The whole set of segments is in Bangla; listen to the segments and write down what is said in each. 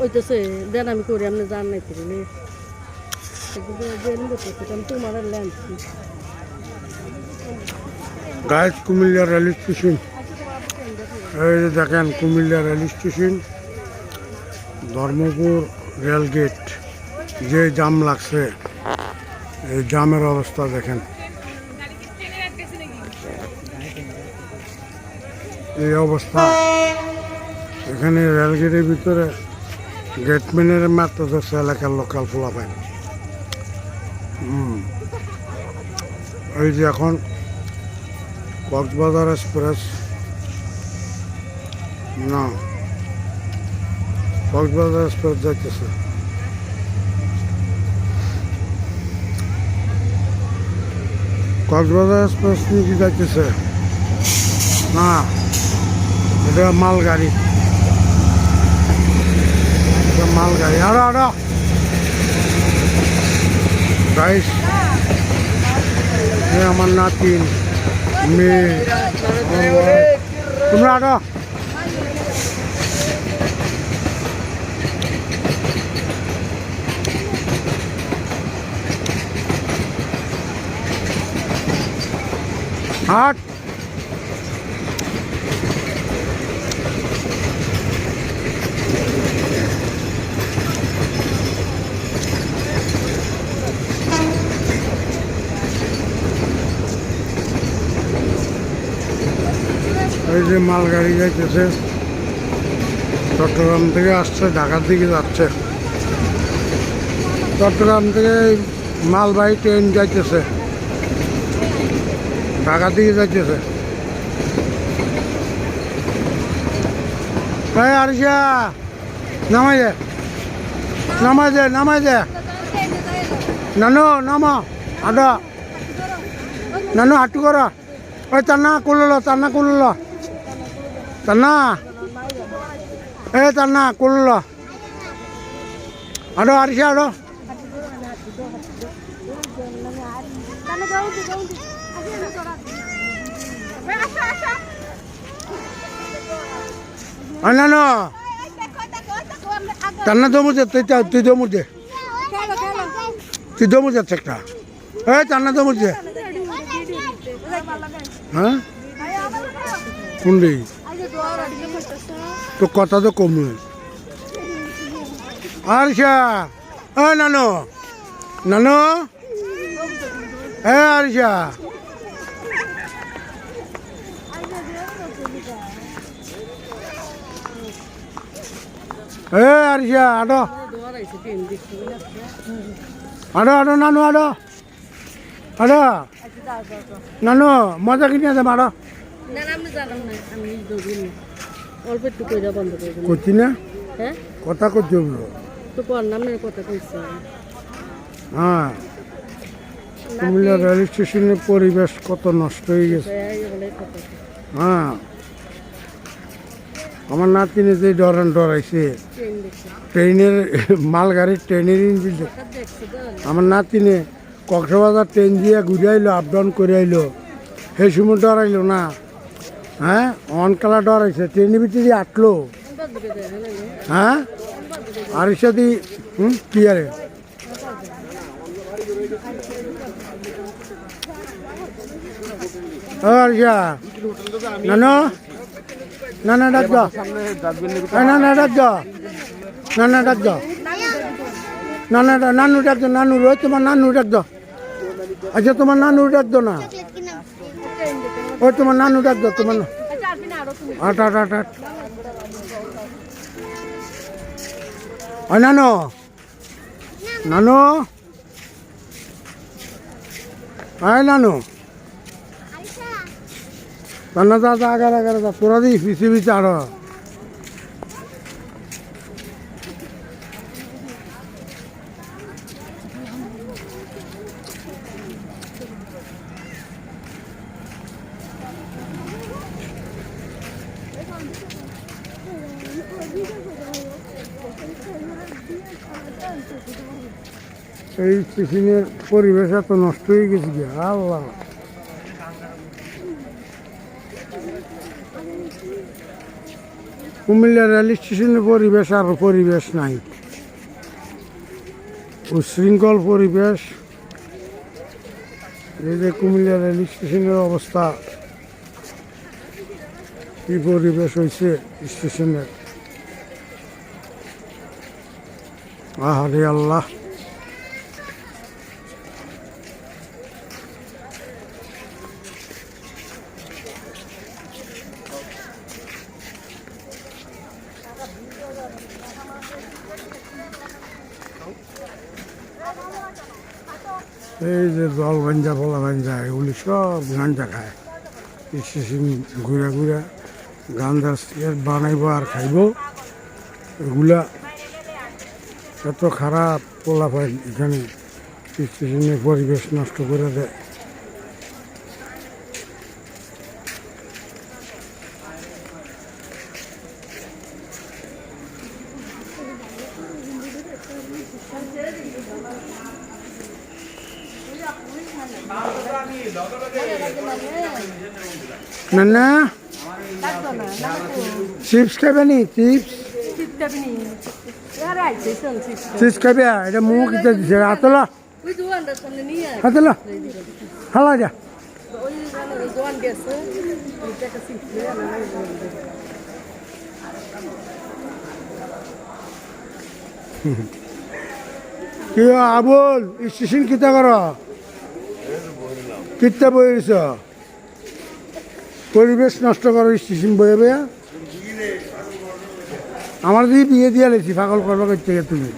ওই তো সে দেন আমি করি আপনি জান নাই তিনি তোমার ল্যান্ড গাইজ কুমিল্লা রেল স্টেশন। এই যে দেখেন Comilla rail station, Dharmapur rail gate. যে জাম লাগছে, এই জামের অবস্থা দেখেন। এই অবস্থা এখানে রেলগেটের ভিতরে গেটম্যানের মাত্র ধরছে এলাকার লোকাল ফলাফাই। এই যে এখন কক্সবাজার এক্সপ্রেস, না কক্সবাজার এক্সপ্রেস যাইতেছে। কক্সবাজার এক্সপ্রেস কি যাইতেছে না, এটা মালগাড়ি, মালগাড়ি। আরো আরো গাইস, আমার নাতিন মেয়ে, তোমরা আরো হাট। এই যে মালগাড়ি যাইতেছে, চট্টগ্রাম থেকে আসছে, ঢাকার দিকে যাচ্ছে। চট্টগ্রাম থেকে মালবাহী ট্রেন যাইতেছে, ঢাকার দিকে যাইতেছে। আরিশা নামাই দে, নামাই দে, নামাই দে। নানু নামা, আডা নানু হাঁটু করো। ওই তার না করলো, তার না করলো, তার না এ তার না করলো। আডো আরিশা আডো। না না তার না দমু দে, তুই দমু দে, তুই দমু যাচ্ছে একটা। এই তার না দমু দে। হ্যাঁ কোনটি তো কথা তো কমে। আরিশা ও নানু, নানু এ আরিশা, এ আরিশা আডো আডো আডো নানু আডো আডো নানু মজা কিনে আছে মারো। অল্প একটু কইরা বন্ধ করে দেন। করছি না, হ্যাঁ কথা করছি তো পর নামের কথা কইছে। হ্যাঁ, কুমিল্লা রেল স্টেশনের পরিবেশ কত নষ্ট হয়ে গেছে। হ্যাঁ, আমার নাতিনে যে ডরাইছে ট্রেনের, মালগাড়ির ট্রেনের ইঞ্জিন। আমার নাতিনে কক্সবাজার ট্রেন দিয়ে ঘুরে আইলো, আপ ডাউন করে আইলো, সেই সময় ডরাইলো না। হ্যাঁ, অনকালা ডরাইছে, ট্রেনের ভিতরে আটলো। হ্যাঁ আরিশা দি কি আরে আরিশা নানু, না না ডাক দাও, না না ডাক দাও, না না ডাক দাও, না না নানু ডাক দাও, নানু রোজ তোমার নানু ডাক দাও। আচ্ছা তোমার নানু ডাক দাও না, ও তোমার নানু ডাক দাও, তোমার আট আট আট আট। ও নানু, নানু হ্যাঁ নানু, রান্না যা যা আগার আগার যা, তোরা দিই পিছিয়ে পিছিয়ে আরো। এই স্টেশনের পরিবেশ এত নষ্ট হয়ে গেছে কি আল্লাহ। কুমিল্লা রেল স্টেশনের পরিবেশ আর পরিবেশ নাই, উশৃঙ্খল পরিবেশ। এই যে কুমিল্লা রেল স্টেশনের অবস্থা, কি পরিবেশ হয়েছে স্টেশনের, আহারে আল্লাহ। এই যে জল ভাঞ্জা ফলা ভাঞ্জা এগুলি সব গাঞ্জা খায়, স্টেশন ঘুরা ঘুরা গাঞ্জা বানাইব আর খাইব। এগুলা এত খারাপ পোলা পায় এখানে, স্টেশনের পরিবেশ নষ্ট করে দেয়। না না চিপস খাবে নি? চিপস চিপস খাবে? এটা মুখ কিতে দিছে, হাতলা হাতলা হালা যা। কি আবুল স্টেশন কিতা কর? কিতা বইছ? পরিবেশ নষ্ট করো স্টেশন বয়ে বয়া। আমার দিয়ে বিয়ে দিয়া লেছি, পাগল করবো করতে গিয়ে তুমি।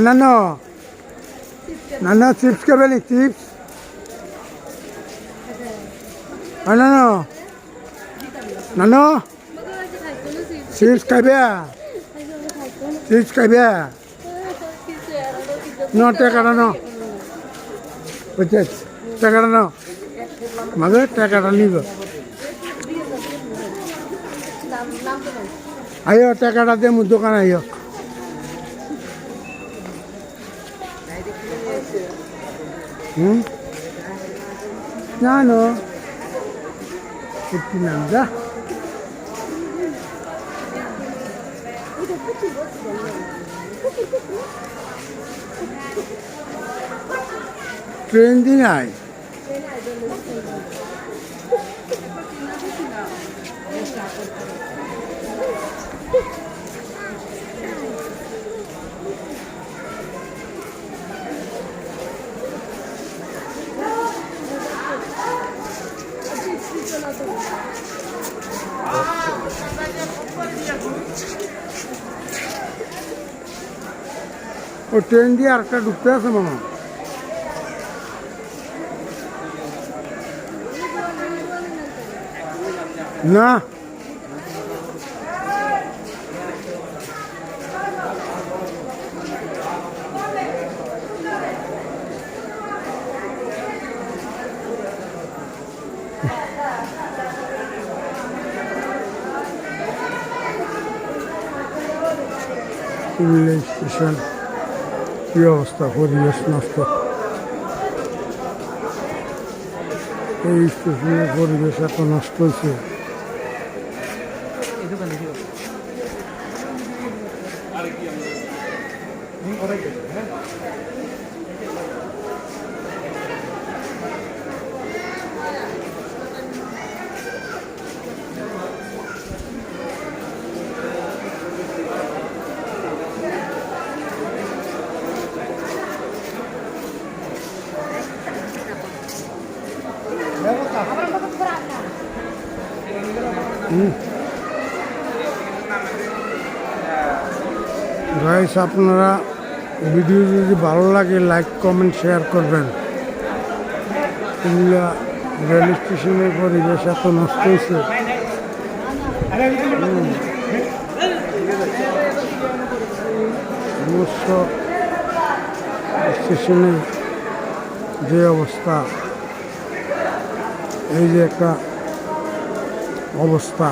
না না না চিপস খাবে নি? চিপস না না না চিপস খাবে? চিপস খাবে? No, টাকাটা নাও, বুঝছে? টাকাটা নাও, মাঝে টাকাটা নিব। আইও টাকাটা দিয়ে মুর দোকানে আইও। জানো একটু নাম যা। ট্রেন দিন আয়। ও ট্রেন দিয়ে আরেকটা ঢুকতে আছে মামা। না কুমিল্লা স্টেশন কি অবস্থা, পরিবেশ নষ্ট। এই স্টেশনের পরিবেশ এত নষ্ট হয়েছে। গাইস, আপনারা ভিডিও যদি ভালো লাগে লাইক কমেন্ট শেয়ার করবেন। কুমিল্লা রেল স্টেশনের পরিবেশ এত নষ্ট হয়েছে। সমস্ত স্টেশনে যে অবস্থা, এই যে একটা অবস্থা।